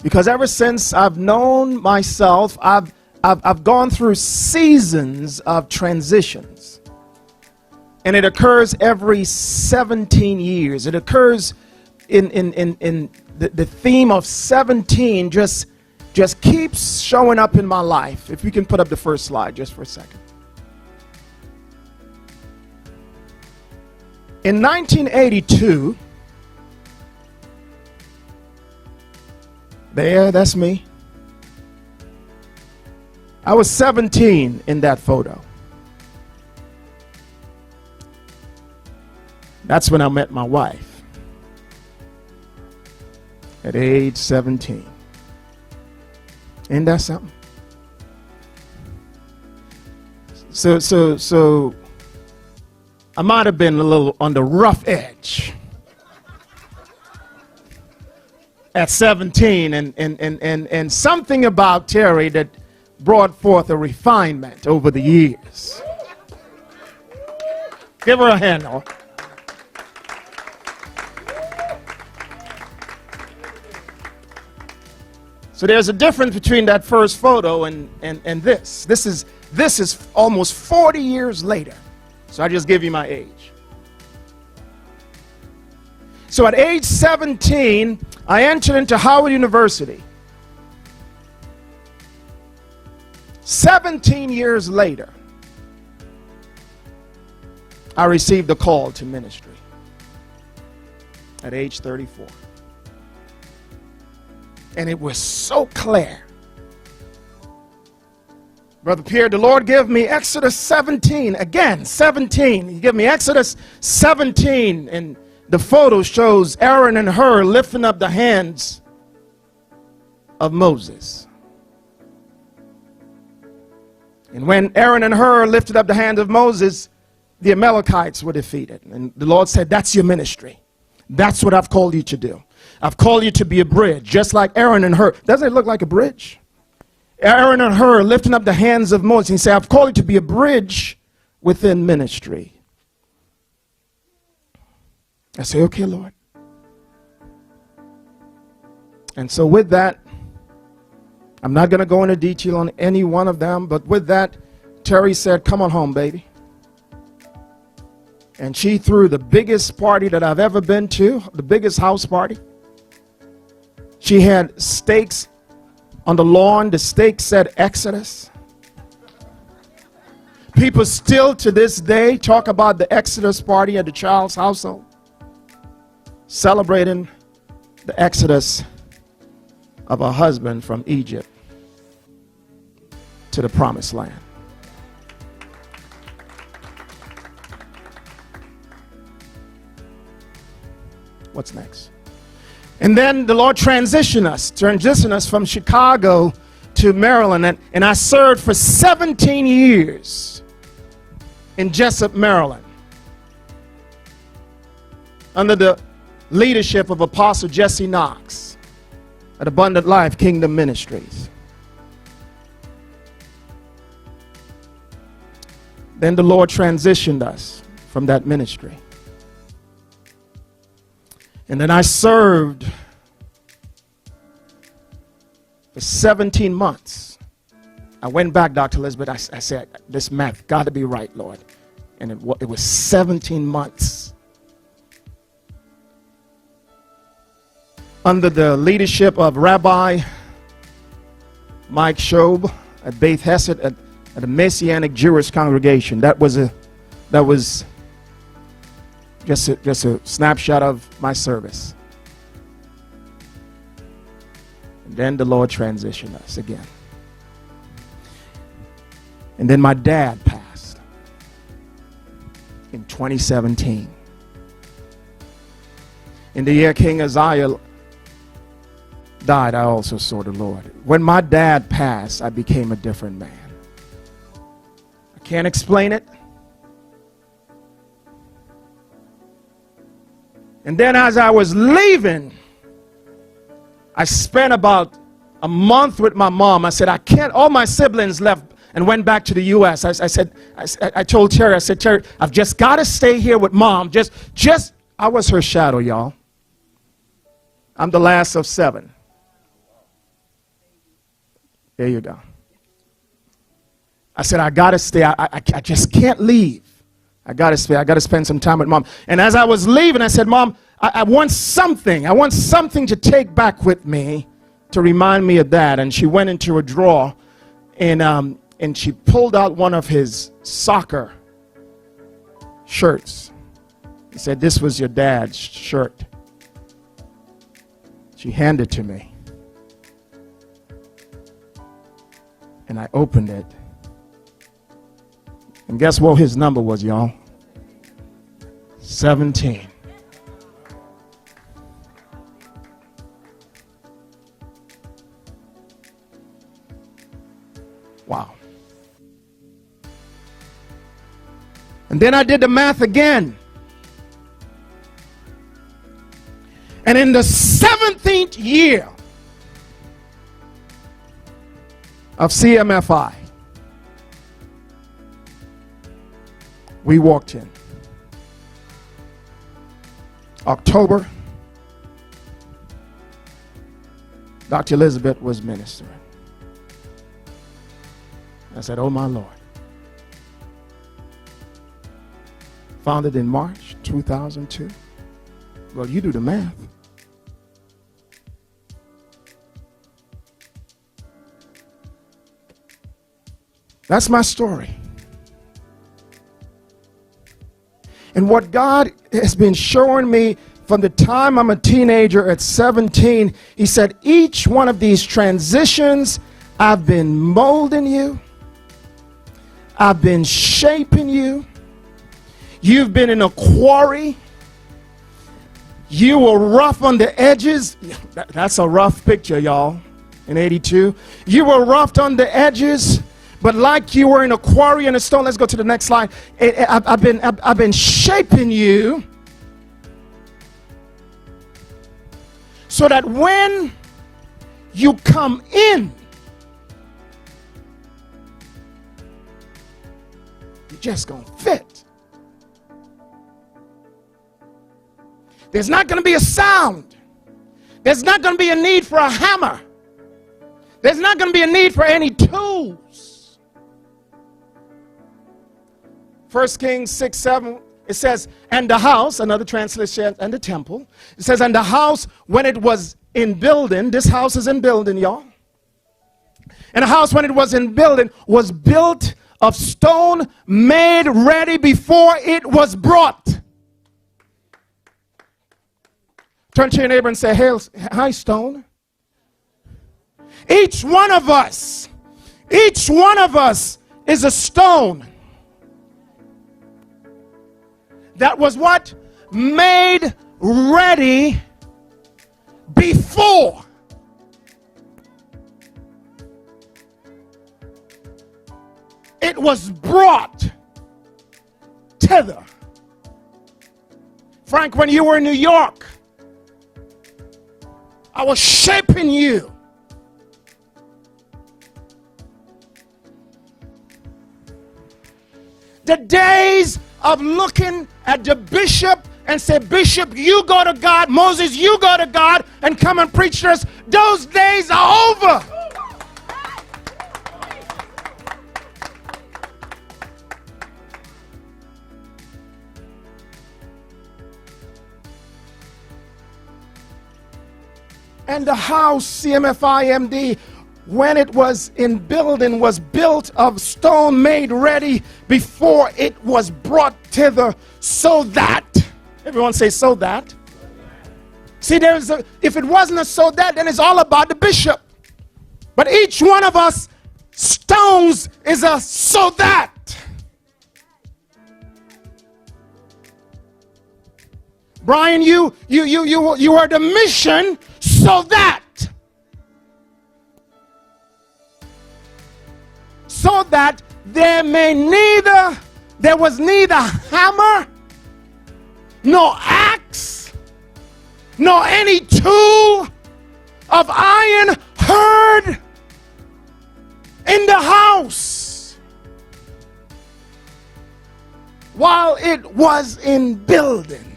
Because ever since I've known myself, I've gone through seasons of transitions. And it occurs every 17 years. It occurs in the theme of 17 just keeps showing up in my life. If you can put up the first slide just for a second. In 1982, that's me. I was 17 in that photo. That's when I met my wife. At age 17. Ain't that something? So I might have been a little on the rough edge at 17, and something about Terry that brought forth a refinement over the years. Give her a hand, though. So there's a difference between that first photo and this. This is almost 40 years later. So I just give you my age. So at age 17, I entered into Howard University. 17 years later, I received a call to ministry at age 34. And it was so clear. Brother Pierre, the Lord gave me Exodus 17. Again, 17. He gave me Exodus 17. And the photo shows Aaron and Hur lifting up the hands of Moses. And when Aaron and Hur lifted up the hand of Moses, the Amalekites were defeated. And the Lord said, that's your ministry. That's what I've called you to do. I've called you to be a bridge, just like Aaron and Hur. Doesn't it look like a bridge? Aaron and Hur lifting up the hands of Moses. He said, I've called you to be a bridge within ministry. I say, okay, Lord. And so with that, I'm not going to go into detail on any one of them, but with that, Terry said, come on home, baby. And she threw the biggest party that I've ever been to, the biggest house party. She had steaks on the lawn. The steak said Exodus. People still to this day talk about the Exodus party at the child's household, celebrating the Exodus of a husband from Egypt to the promised land. What's next? And then the Lord transitioned us from Chicago to Maryland. And I served for 17 years in Jessup, Maryland, under the leadership of Apostle Jesse Knox at Abundant Life Kingdom Ministries. Then the Lord transitioned us from that ministry. And then I served for 17 months. I went back, Dr. Elizabeth. I said, this math got to be right, Lord. And it was 17 months. Under the leadership of Rabbi Mike Shob at Beth Hesed at the Messianic Jewish congregation. That was just a snapshot of my service. And then the Lord transitioned us again. And then my dad passed in 2017. In the year King Uzziah died, I also saw the Lord. When my dad passed, I became a different man. I can't explain it. And then as I was leaving, I spent about a month with my mom. I said, I can't, all my siblings left and went back to the U.S. I told Terry, I said, Terry, I've just got to stay here with mom. I was her shadow, y'all. I'm the last of 7. There you go. I said, I got to stay. I just can't leave. I got to stay. I got to spend some time with Mom. And as I was leaving, I said, Mom, I want something. I want something to take back with me to remind me of that. And she went into a drawer and she pulled out one of his soccer shirts. He said, this was your dad's shirt. She handed it to me. And I opened it. And guess what his number was, y'all? 17. Wow. And then I did the math again. And in the 17th year of CMFI, we walked in. October, Dr. Elizabeth was ministering. I said, oh my Lord. Founded in March 2002. Well, you do the math. That's my story. And what God has been showing me from the time I'm a teenager at 17, he said, each one of these transitions, I've been molding you. I've been shaping you. You've been in a quarry. You were rough on the edges. That's a rough picture, y'all, in 82. You were rough on the edges. But like you were in a quarry and a stone, let's go to the next slide. I've been shaping you so that when you come in, you're just going to fit. There's not going to be a sound. There's not going to be a need for a hammer. There's not going to be a need for any tools. 1 Kings 6:7, it says, and the house, another translation, and the temple. It says, and the house, when it was in building, this house is in building, y'all. And the house, when it was in building, was built of stone made ready before it was brought. Turn to your neighbor and say, hey, hi, stone. Each one of us is a stone. That was what? Made ready before. It was brought thither. Frank, when you were in New York, I was shaping you. The days of looking at the bishop and say, Bishop, you go to God. Moses, you go to God and come and preach to us. Those days are over. And the house, CMFI-MD, when it was in building, was built of stone made ready before it was brought thither, so that, everyone say so that. See, if it wasn't a so that, then it's all about the bishop. But each one of us, stones, is a so that. Brian, you are the mission, so that. So that there was neither hammer, nor axe, nor any tool of iron heard in the house while it was in building.